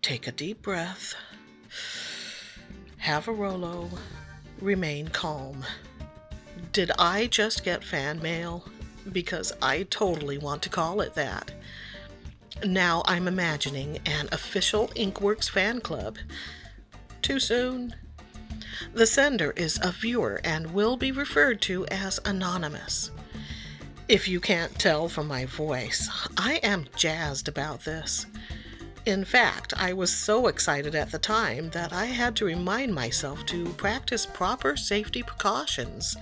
Take a deep breath. Have a Rolo. Remain calm. Did I just get fan mail? Because I totally want to call it that. Now I'm imagining an official Inkworks fan club. Too soon? The sender is a viewer and will be referred to as anonymous. If you can't tell from my voice, I am jazzed about this. In fact, I was so excited at the time that I had to remind myself to practice proper safety precautions.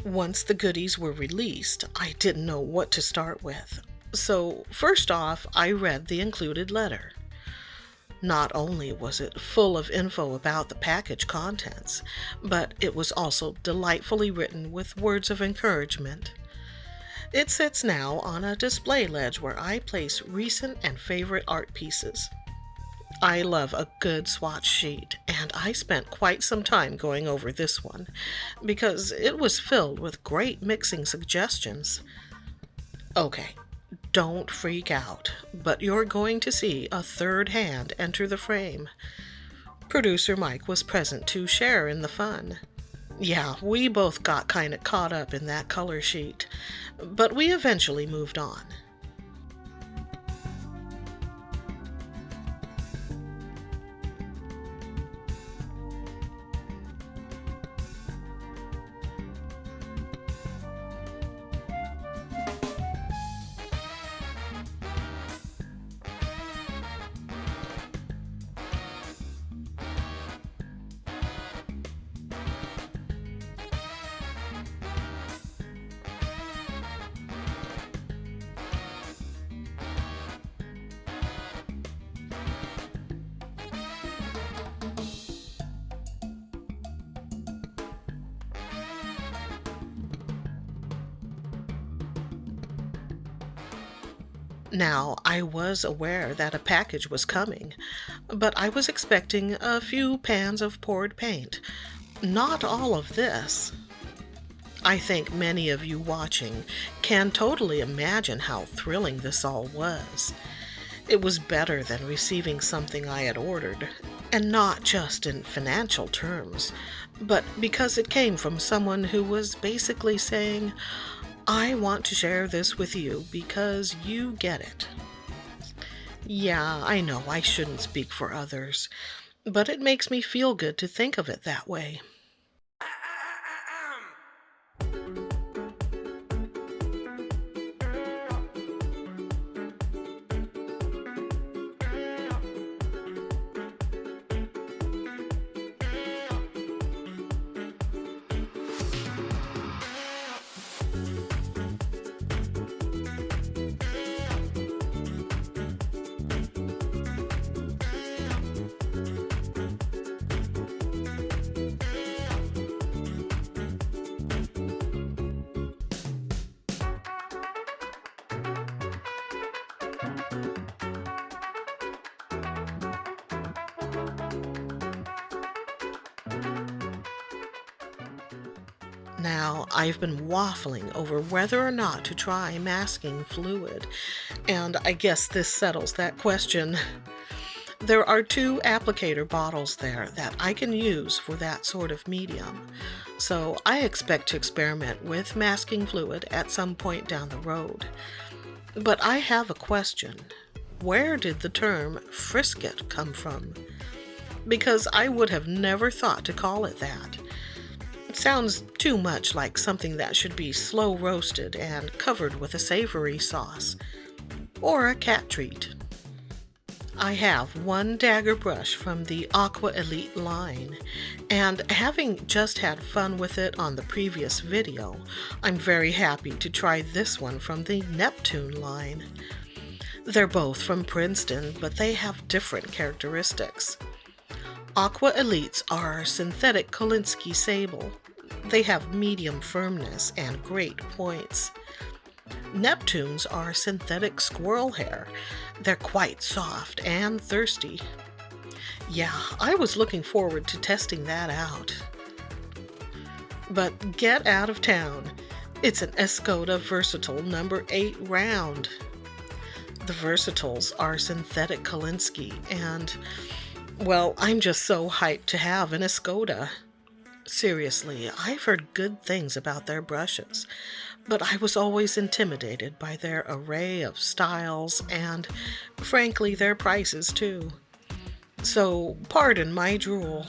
Once the goodies were released, I didn't know what to start with. So, first off, I read the included letter. Not only was it full of info about the package contents, but it was also delightfully written with words of encouragement. It sits now on a display ledge where I place recent and favorite art pieces. I love a good swatch sheet, and I spent quite some time going over this one, because it was filled with great mixing suggestions. Okay, don't freak out, but you're going to see a third hand enter the frame. Producer Mike was present to share in the fun. Yeah, we both got kinda caught up in that color sheet, but we eventually moved on. Now, I was aware that a package was coming, but I was expecting a few pans of poured paint. Not all of this. I think many of you watching can totally imagine how thrilling this all was. It was better than receiving something I had ordered, and not just in financial terms, but because it came from someone who was basically saying, I want to share this with you because you get it. Yeah, I know I shouldn't speak for others, but it makes me feel good to think of it that way. Now, I've been waffling over whether or not to try masking fluid, and I guess this settles that question. There are 2 applicator bottles there that I can use for that sort of medium, so I expect to experiment with masking fluid at some point down the road. But I have a question. Where did the term frisket come from? Because I would have never thought to call it that. It sounds too much like something that should be slow roasted and covered with a savory sauce. Or a cat treat. I have one dagger brush from the Aqua Elite line, and having just had fun with it on the previous video, I'm very happy to try this one from the Neptune line. They're both from Princeton, but they have different characteristics. Aqua Elites are synthetic Kolinsky sable. They have medium firmness and great points. Neptunes are synthetic squirrel hair. They're quite soft and thirsty. Yeah, I was looking forward to testing that out. But get out of town. It's an Escoda Versatile number 8 round. The Versatiles are synthetic Kolinsky, and, well, I'm just so hyped to have an Escoda. Seriously, I've heard good things about their brushes, but I was always intimidated by their array of styles and, frankly, their prices too. So, pardon my drool.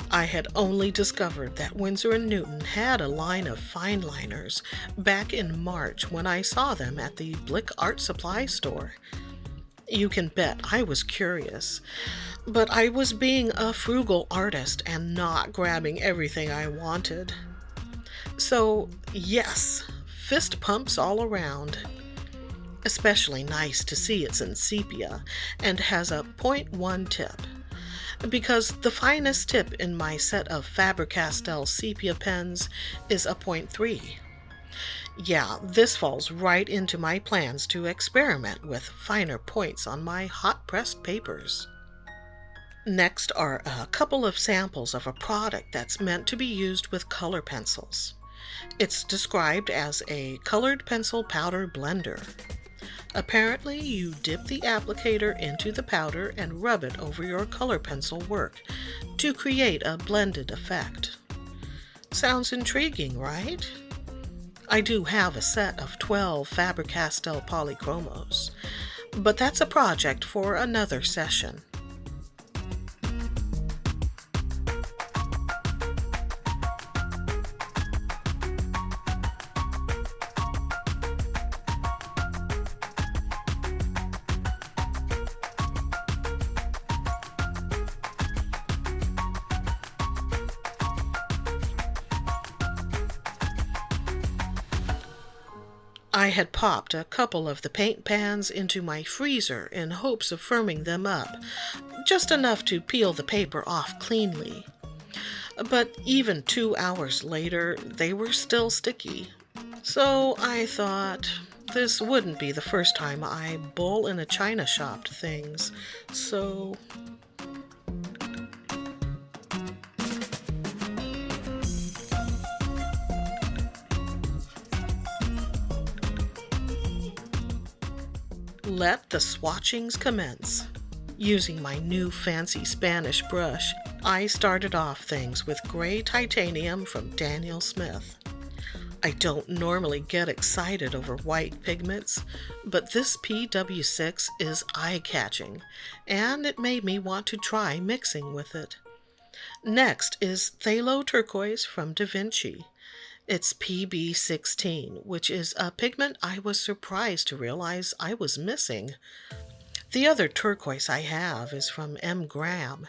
I had only discovered that Winsor & Newton had a line of fine liners back in March when I saw them at the Blick Art Supply store. You can bet I was curious, but I was being a frugal artist and not grabbing everything I wanted. So, yes, fist pumps all around. Especially nice to see it's in sepia and has a 0.1 tip. Because the finest tip in my set of Faber-Castell sepia pens is a 0.3. Yeah, this falls right into my plans to experiment with finer points on my hot-pressed papers. Next are a couple of samples of a product that's meant to be used with color pencils. It's described as a colored pencil powder blender. Apparently, you dip the applicator into the powder and rub it over your color pencil work to create a blended effect. Sounds intriguing, right? I do have a set of 12 Faber-Castell polychromos, but that's a project for another session. I had popped a couple of the paint pans into my freezer in hopes of firming them up, just enough to peel the paper off cleanly. But even 2 hours later, they were still sticky. So I thought, this wouldn't be the first time I bull in a china shopped things, so... Let the swatchings commence. Using my new fancy Spanish brush, I started off things with gray titanium from Daniel Smith. I don't normally get excited over white pigments, but this PW6 is eye-catching, and it made me want to try mixing with it. Next is Phthalo Turquoise from Vinci. It's PB16, which is a pigment I was surprised to realize I was missing. The other turquoise I have is from M. Graham.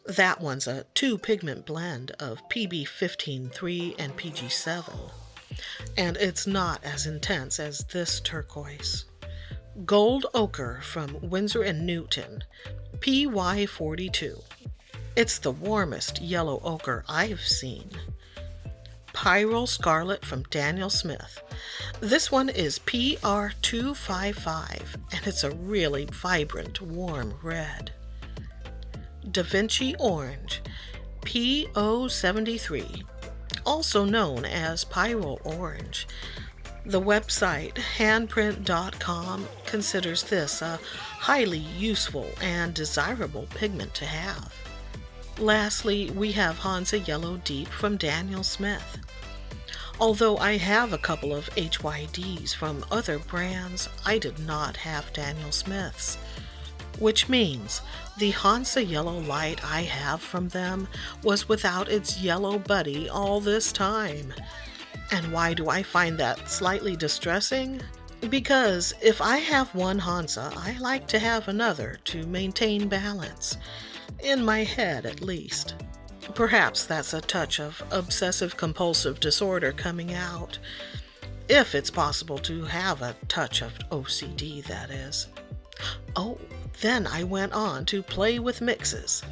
That one's a 2-pigment blend of PB15-3 and PG7, and it's not as intense as this turquoise. Gold Ochre from Winsor & Newton, PY42. It's the warmest yellow ochre I've seen. Pyrrol Scarlet from Daniel Smith. This one is PR255, and it's a really vibrant, warm red. Da Vinci Orange, PO73, also known as Pyrrol Orange. The website handprint.com considers this a highly useful and desirable pigment to have. Lastly, we have Hansa Yellow Deep from Daniel Smith. Although I have a couple of HYDs from other brands, I did not have Daniel Smith's. Which means the Hansa Yellow Light I have from them was without its yellow buddy all this time. And why do I find that slightly distressing? Because if I have one Hansa, I like to have another to maintain balance. In my head, at least. Perhaps that's a touch of obsessive-compulsive disorder coming out. If it's possible to have a touch of OCD, that is. Oh, then I went on to play with mixes.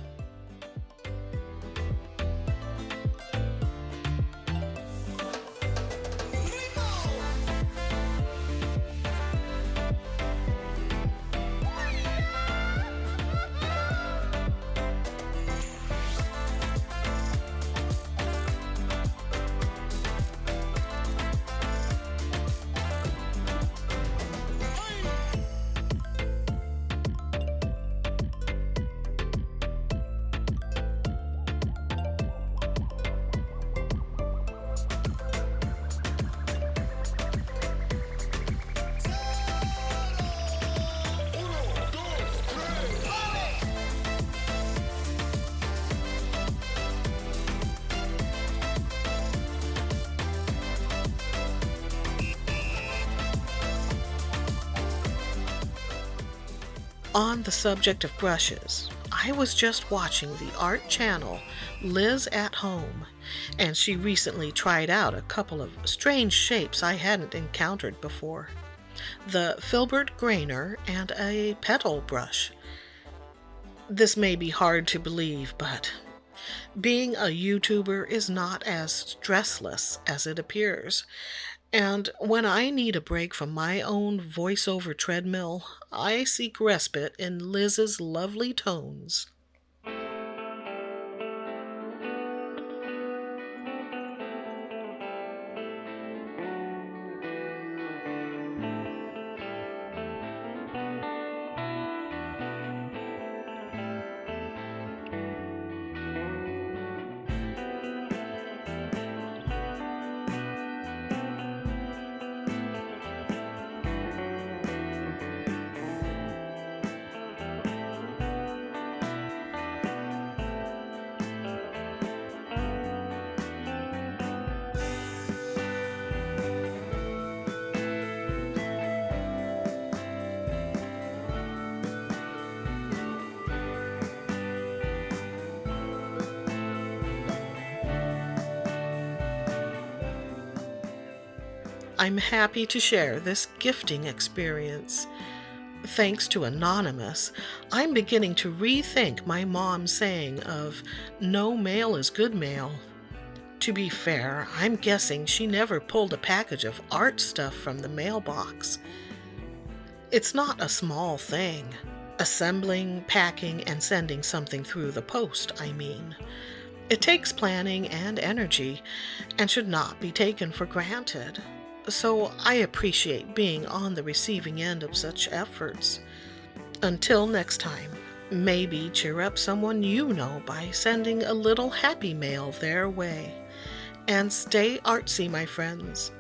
On the subject of brushes, I was just watching the art channel Liz at Home, and she recently tried out a couple of strange shapes I hadn't encountered before. The filbert grainer and a petal brush. This may be hard to believe, but being a YouTuber is not as stressless as it appears. And when I need a break from my own voiceover treadmill, I seek respite in Liz's lovely tones. I'm happy to share this gifting experience. Thanks to Anonymous, I'm beginning to rethink my mom's saying of no mail is good mail. To be fair, I'm guessing she never pulled a package of art stuff from the mailbox. It's not a small thing. Assembling, packing, and sending something through the post, I mean. It takes planning and energy, and should not be taken for granted. So I appreciate being on the receiving end of such efforts. Until next time, maybe cheer up someone you know by sending a little happy mail their way. And stay artsy, my friends.